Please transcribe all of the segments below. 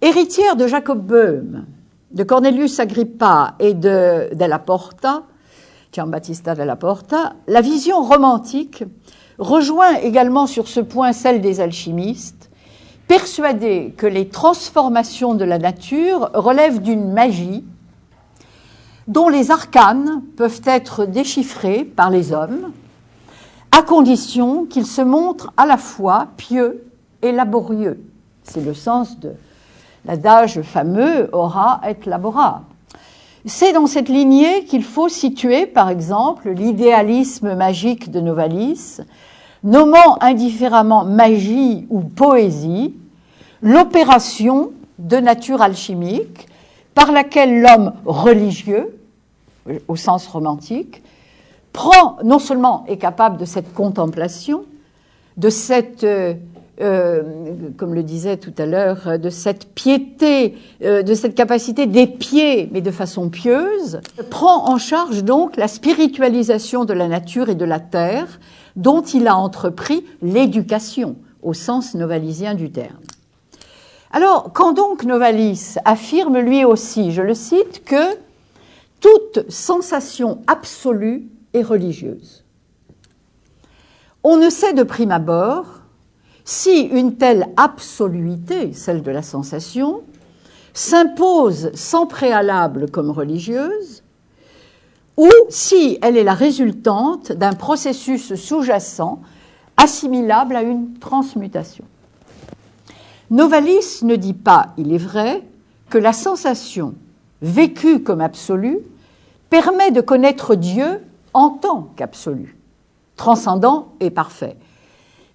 Héritière de Jacob Böhm, de Cornelius Agrippa et de Della Porta, Giambattista Della Porta, la vision romantique rejoint également sur ce point celle des alchimistes, persuadés que les transformations de la nature relèvent d'une magie dont les arcanes peuvent être déchiffrés par les hommes, à condition qu'ils se montrent à la fois pieux et laborieux. C'est le sens de l'adage fameux « ora et labora ». C'est dans cette lignée qu'il faut situer, par exemple, l'idéalisme magique de Novalis, nommant indifféremment magie ou poésie, l'opération de nature alchimique par laquelle l'homme religieux, au sens romantique, non seulement est capable de cette contemplation, de cette, comme le disait tout à l'heure, de cette piété, de cette capacité d'épier, mais de façon pieuse, prend en charge donc la spiritualisation de la nature et de la terre, dont il a entrepris l'éducation, au sens novalisien du terme. Alors, quand donc Novalis affirme lui aussi, je le cite, que toute sensation absolue est religieuse. On ne sait de prime abord si une telle absoluité, celle de la sensation, s'impose sans préalable comme religieuse, ou si elle est la résultante d'un processus sous-jacent assimilable à une transmutation. Novalis ne dit pas, il est vrai, que la sensation, vécue comme absolue, permet de connaître Dieu en tant qu'absolu, transcendant et parfait,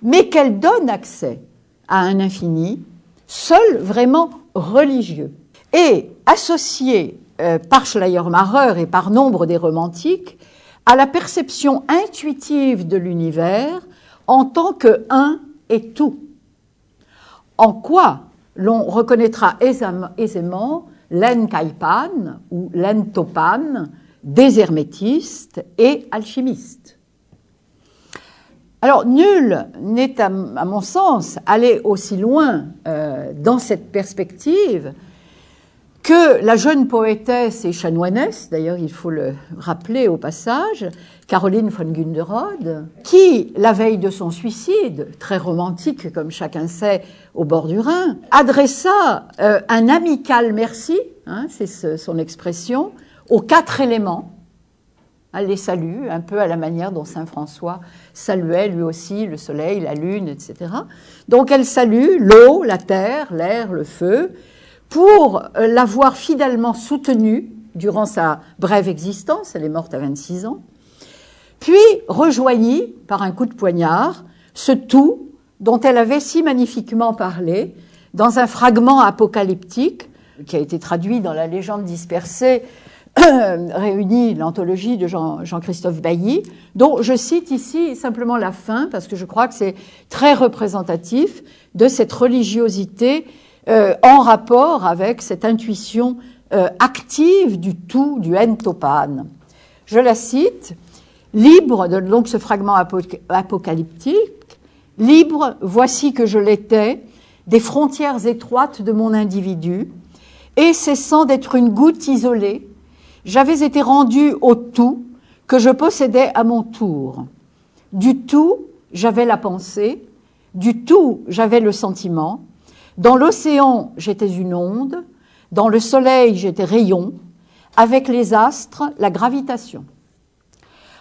mais qu'elle donne accès à un infini, seul vraiment religieux. Et associé par Schleiermacher et par nombre des romantiques à la perception intuitive de l'univers en tant que un et tout, en quoi l'on reconnaîtra aisément l'enkaipan ou l'entopan des hermétistes et alchimistes. Alors, nul n'est, à mon sens, allé aussi loin dans cette perspective que la jeune poétesse et chanoinesse, d'ailleurs il faut le rappeler au passage, Caroline von Gunderode, qui, la veille de son suicide, très romantique comme chacun sait, au bord du Rhin, adressa un amical merci, c'est son expression, aux 4 éléments. Elle les salue, un peu à la manière dont saint François saluait lui aussi le soleil, la lune, etc. Donc elle salue l'eau, la terre, l'air, le feu, pour l'avoir fidèlement soutenue durant sa brève existence, elle est morte à 26 ans, puis rejoignit par un coup de poignard ce tout dont elle avait si magnifiquement parlé dans un fragment apocalyptique qui a été traduit dans la légende dispersée réunie l'anthologie de Jean-Christophe Bailly, dont je cite ici simplement la fin parce que je crois que c'est très représentatif de cette religiosité en rapport avec cette intuition active du tout, du entopan. Je la cite, libre, donc ce fragment apocalyptique, libre, voici que je l'étais, des frontières étroites de mon individu, et cessant d'être une goutte isolée, j'avais été rendu au tout que je possédais à mon tour. Du tout, j'avais la pensée, du tout, j'avais le sentiment. Dans l'océan, j'étais une onde, dans le soleil, j'étais rayon, avec les astres, la gravitation.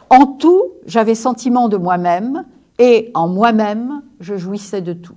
En tout, j'avais sentiment de moi-même, et en moi-même, je jouissais de tout.